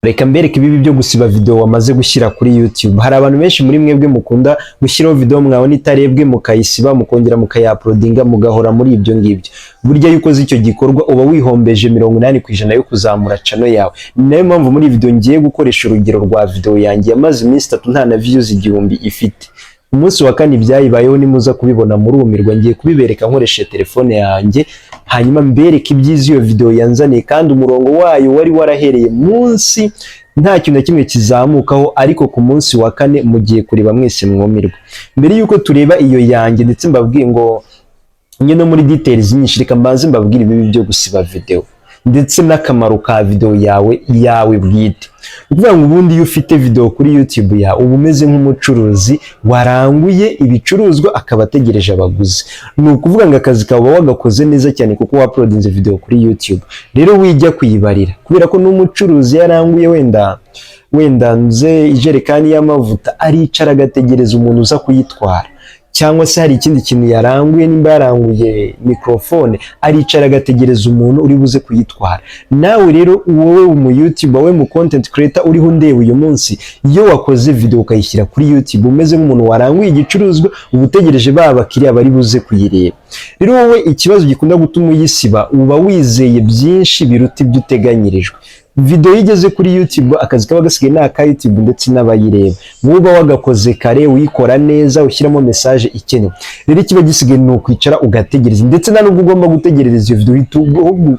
Reka mbereke ibibi byo gusiba video wamaze gushyira kuri YouTube. Hari abantu benshi muri mwebwe mukunda gushyiraho video mwabona itarebwe mukayisiba mukongera mukayaploadinga mugahora muri ibyo ngibyo. Burya yuko icyo gikorwa uba wihombeje 80% yo kuzamura channel yawe. Ni nayo mpamvu muri video ngiye gukoresha urugero rwa video yanjye yamaze iminsi 3 nta na views 1000 ifite. Umunsi wa kane byayibayeho nimuza kubibona murumirwa, ngiye kubibereka nkoresheje telefone yanjye, hanyuma mbereke ibyiza iyo video yanzaniye kandi umurongo wayo wari warahereye munsi nta kintu na kimwe kizamukaho, ariko ku munsi wa kane mugiye kureba mwese mwumirwa. Mbere yuko tureba iyo yanjye ndetse mbabwiye ngo nyine muri details nyinshi, reka mbanze mbabwire ibibi byo gusiba video ndetse n'akamaro ka video yawe bwite. Ukuvuga ngo ubundi iyo ufite video kuri YouTube yawe uba umeze nk'umucuruzi waranguye ibicuruzwa akaba ategereje abaguzi. Ni ukuvuga ngo akazi kawe wagakoze neza cyane kuko uploadinze video kuri YouTube. Rero wijya kuyibarira kubera ko n'umucuruzi yaranguye wenda nze ijerekani y'amavuta aricara agategereza umuntu uza kuyitwara, cyangwa se hari ikindi kintu yaranguye, nimba yaranguye microphone aricara agategereza umuntu uri buze kuyitwara. Nawe rero wowe mu YouTube, wowe mu content creator uriho ndeba uyu munsi, iyo wakoze video ukayishyira kuri YouTube umeze nk'umuntu waranguye igicuruzwa ubutegereje bakiriya bari buze kuyireba. Rero wowe ikibazo gikunda gutuma uyisiba, uba wizeye byinshi biruta ibyo uteganyirijwe. Video yigeze kuri YouTube akazi kaba gasigaye n'aka YouTube ndetse n'abayireba. Muba wagakoze kare uyikora neza ushyiramo message ikenewe. Rero ikiba gisigaye ni ukwicara ugategereza, ndetse nta nubwo ugomba gutegerereza iyo video,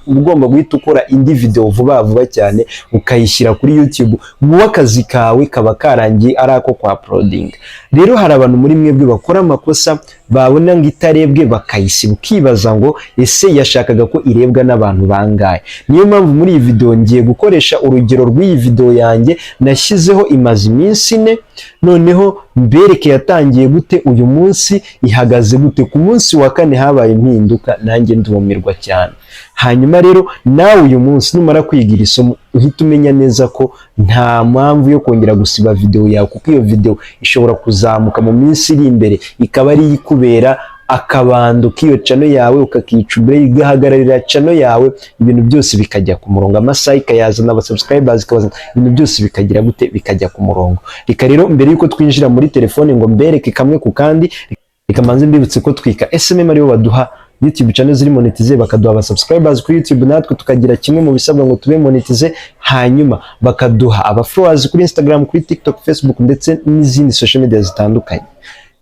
ugomba guhita ukora indi video vuba cyane ukayishyira kuri YouTube. Muba akazi kawe kaba karangiye ari ako kwa uploading. Rero hari abantu muri mwebwe bakora amakosa, babona ngo itarebwe bakayisiba, ukibaza ngo ese yashakaga ko irebwa n'abantu bangahe. Niyo mpamvu muri iyi video ngiye gukoresha urugero rw'iyi video yanjye nashyizeho imaze iminsi 4, noneho mbereke yatangiye gute, uyu munsi ihagaze gute. Ku munsi wa kane habaye impinduka, nanjye ndumirwa cyane. Hanyuma rero nawe uyu munsi numara kwigira isomo uhita umenya neza ko nta mpamvu yo kongera gusiba video yawe, kuko iyo video ishobora kuzamuka mu minsi iri imbere ikaba ari ikubera akabando k'iyo channel yawe, ukakicubira igahagararira channel yawe, ibintu byose bikajya ku murongo, amasaha ikayazana, aba subscribers ikabazana, ibintu byose bikagira gute, bikajya ku murongo. Reka rero mbere yuko twinjira muri telefone ngo mbereke kamwe ku kandi, reka manze mbibutse ko Twika SMM aribo baduha YouTube channel ziri monetize, bakaduha aba subscribers kuri YouTube, natwe tukagira kimwe mu bisabwa ngo tube monetize, hanyuma bakaduha aba followers kuri Instagram, kuri TikTok, Facebook ndetse n'izindi social media zitandukanye.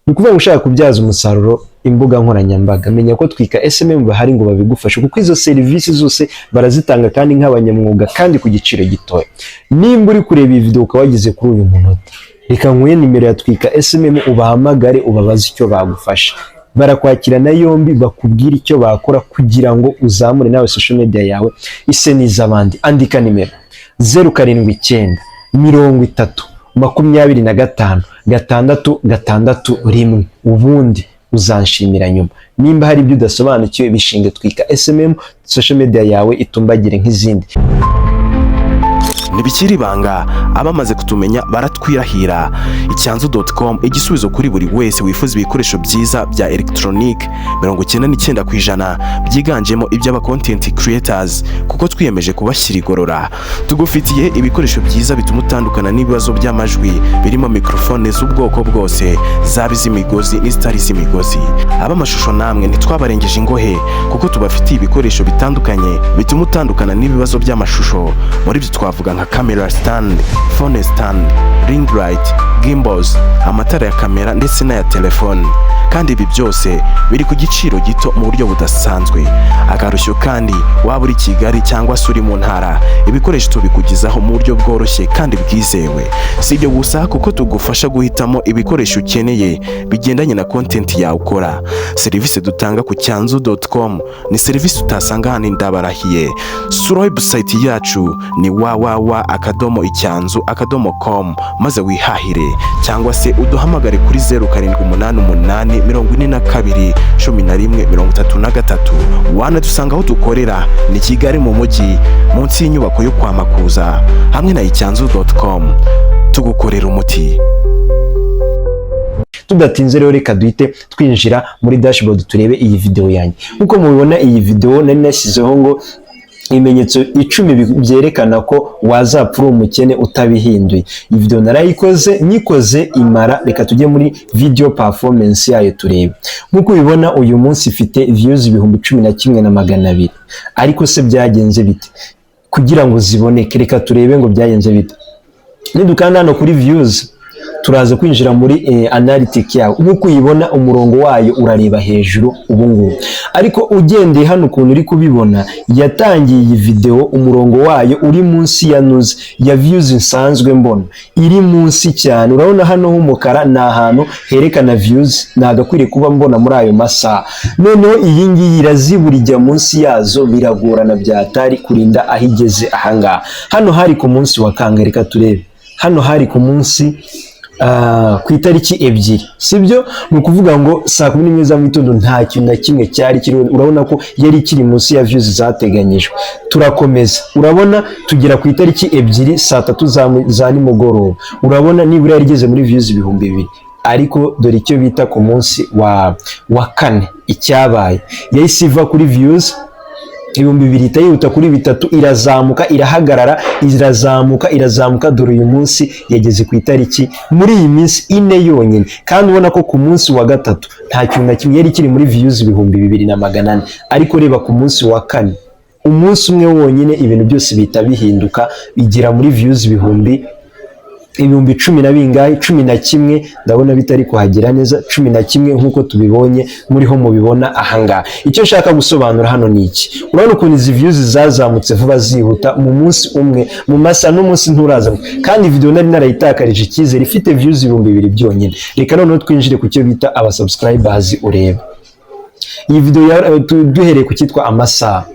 Ni ukuvuga ngo ushaka kubyaza umusaruro imbuga nkoranyambaga, menya ko Twika SMM bahari ngo babigufashe, kuko izo serivisi zose barazitanga kandi nk'abanyamwuga kandi ku giciro gitoya. Nimba uri kureba iyi video ukawagize kuri uyu munota, reka nkuye nimero ya Twika SMM ubahamagare ubabaze icyo bagufasha. Barakwakirana yombi bakubwira icyo bakora kugira ngo uzamure nawe social media yawe ise n'izabandi. Andika nimero 079 30 25 661, ubundi uzanshimira nyuma. Nimba hari ibyo udasobanukiwe bishinge Twika SMM, social media yawe itumbagire nk'izindi. Ntibikiri ibanga, abamaze kutumenya baratwirahira. Icyanzu.com, igisubizo kuri buri wese wifuza ibikoresho byiza bya electronic 99% byiganjemo iby'aba content creators, kuko twiyemeje kubashyira igorora. Tugufitiye ibikoresho byiza bituma utandukana n'ibibazo by'amajwi, birimo microphone z'ubwoko bwose, zaba iz'imigozi n'izitari iz'imigozi. Abamashusho namwe ntitwabarengeje ingohe, kuko tubafitiye ibikoresho bitandukanye bituma utandukana n'ibibazo by'amashusho. Muri byo twavuga nka camera stand, phone stand, ring light, gimbals, amatara ya kamera ndetse n'aya telefone. Kandi ibi byose biri ku giciro gito mu buryo budasanzwe. Akarushyo kandi waba uri Kigali cyangwa se uri mu ntara, ibikoresho tubikugizaho mu buryo bworoshye kandi bwizewe. Si ibyo gusa, kuko tugufasha guhitamo ibikoresho ukeneye bigendanye na content yawe ukora. Serivisi dutanga ku Cyanzu.com ni serivisi utasanga hano ndabarahiye. Sura website yacu ni www.icyanzu.com maze wihahire, cyangwa se uduhamagare kuri 0788 42 11 33. Wanadusanga aho dukorera ni Kigali mu mujyi, munsi y'inyubako yo kwa Makuza, hamwe na Icyanzu.com tugukorera umuti. Tudatinze rero reka duhite twinjira muri dashboard turebe iyi video yanjye. Nkuko mubibona iyi video nari nashyizeho ngo ibimenyetso 10 byerekana ko wazapfa uri umukene utabihinduye. Iyi video narayikoze nyikoze imara, reka tujye muri video performance yayo turebe. Nkuko ubibona uyu munsi ifite views 11,200, ariko se byagenze bite kugira ngo ziboneke? Reka turebe ngo byagenze bite. Nidukanda hano kuri views turaza kwinjira muri analytic yawo. Nkuko uyibona umurongo wayo urareba hejuru ubungubu, ariko ugendeye hano ukuntu uri kubibona, yatangiye iyi video umurongo wayo uri munsi ya news ya views nsanzwe mbona, iri munsi cyane. Urabona hano h'umukara ni ahantu herekana views, nagakwiriye kuba mbona muri ayo masaha. Noneho iyi ngiyi irazibura ijya munsi yazo, biragorana byatari kurinda aho igeze ahangaha. Hano hari ku munsi wa kangahe? Reka turebe. Hano hari ku munsi ku itariki 2, sibyo? Ni ukuvuga ngo saa 11 za mugitondo nta kintu na kimwe cyari kiri. Urabona ko yari kiri munsi ya views zateganyijwe. Turakomeza, urabona tugera ku itariki 2 saa 3 za nimugoroba, urabona nibura yarigeze muri views 2,000. Ariko dore icyo bita ku munsi wa kane icyabaye, yahise iva kuri views 2,000 yihuta kuri 3, irazamuka irahagarara, irazamuka. Dore uyu munsi yageze ku itariki muri iyi minsi 4 yonyine, kandi ubona ko ku munsi wa gatatu nta kintu na kimwe yari kiri muri views 2,400. Ariko reba ku munsi wa kane, umunsi umwe wonyine ibintu byose bihita bihinduka, bigera muri views 10,000 na bingahe? 11. Ndabona bitari kuhagera neza, 11 nkuko tubibonye muriho mubibona ahangaha. Icyo nshaka gusobanura hano ni iki. Urabona ukuntu izi views zazamutse vuba zihuta mu munsi umwe, mu masaha n'umunsi nturaza, kandi video nari narayitakarije icyizere, ifite views 2,000 byonyine. Reka noneho twinjire ku cyo bita aba subscribers urebe. Iyi video duhereye ku cyitwa amasaha.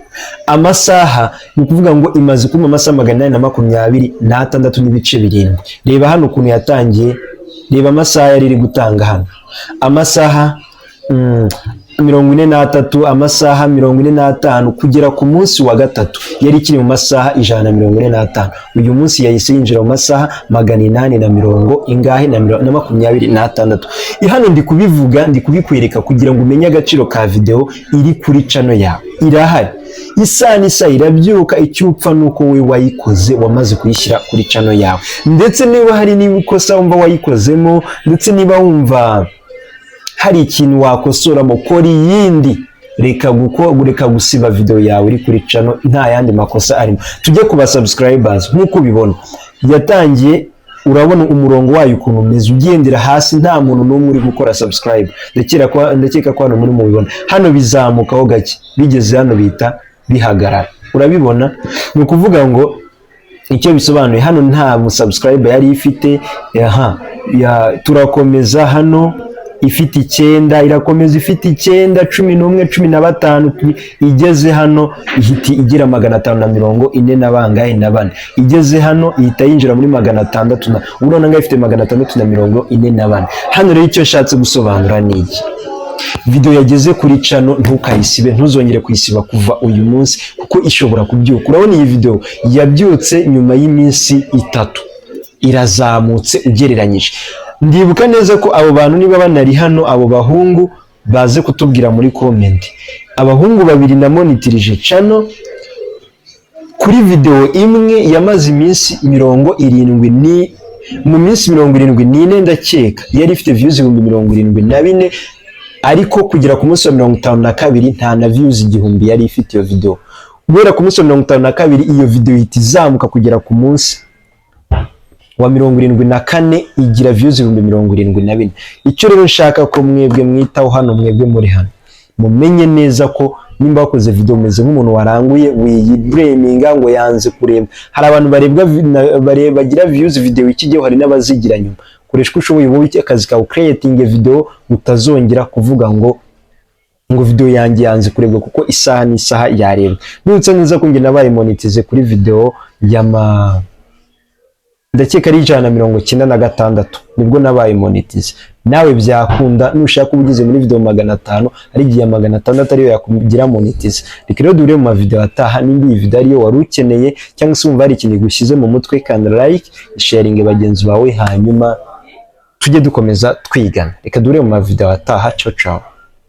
Amasaha ni ukuvuga ngo imaze kuma amasaha 826 n'ibice 7. Reba hano ukuntu yatangiye, reba amasaha yari iri gutanga hano. Amasaha 43, amasaha 45, kugera ku munsi wa gatatu yari kiri mu masaha 145. Uyu munsi yahise yinjira mu masaha 826. Hano ndi kubivuga, ndi kubikwereka kugira ngo umenye agaciro ka video iri kuri channel yawe. Irahari isa irabyuka, icyupfa nuko we wayikoze wamaze kuyishyira kuri channel yawe. Ndetse niba hari n'ibikosa wumva wayikozemo, ndetse niba wumva hari ikintu wakosoramo, kora iyindi. Reka gusiba video yawe iri kuri channel nta yandi makosa arimo. Tujye kuba subscribers. Nkuko ubibona yatangiye, urabona umurongo wayo ukuntu umeze, ugendera hasi, nta muntu n'umwe uri gukora subscribe. Ndakeka ko hano muri mubibona, hano bizamukaho gake, bigeze hano bita bihagarara. Urabibona? Ni ukuvuga ngo icyo bisobanuye, hano nta musubscriber yari ifite. Turakomeza hano ifite 9, irakomeza ifite 9, 11, 15, igeze hano ihita igira 544. Igeze hano ihita yinjira muri 600. Urabona ngo ifite 644. Hano rero icyo nshatse gusobanura ni iki. Video yageze kuri channel ntukayisibe, ntuzongere kuyisiba kuva uyu munsi, kuko ishobora kubyuka. Urabona iyi video yabyutse nyuma y'iminsi 3, irazamutse ugereranyije. Ndibuka neza ko abo bantu niba banari hano, abo bahungu baze kutubwira muri comment. Abahungu 2 na monitorije channel kuri video imwe yamaze iminsi 70, mu minsi 74 ndakeka yari ifite views 74,000. Ariko kugera ku munsi wa 52 nta na views 1,000 yari ifite iyo video. Guhera ku munsi wa 52 iyo video ihita izamuka kugera ku munsi wa 74 igira views 74,000. Icyo rero nshaka ko mwebwe mwitaho hano, mwebwe muri hano, mumenye neza ko nimba wakoze video umeze nk'umuntu waranguye, wiyibraminga ngo yanze kureba. Hari abantu bagira views video ikigeho, hari n'abazigira nyuma. Koresha uko ushoboye wowe akazi kawe creating video, utazongera kuvuga ngo video yanjye yanze kurebwa, kuko isaha n'isaha yarebwa. Nutse neza ko nge nabaye monetize kuri video ndakeka ari 196 nibwo nabaye monetize. Nawe byakunda nushaka ubugize muri video 500, ari giye 600 ariyo yakugira monetize. Reka rero dure mu video ataha, nimba iyi video ariyo wari ukeneye cyangwa se umva ari ikintu gushyize mu mutwe, kanda like, sharing bagenzi bawe, hanyuma tujye dukomeza twigana. Reka dure mu video ataha. Ciao ciao.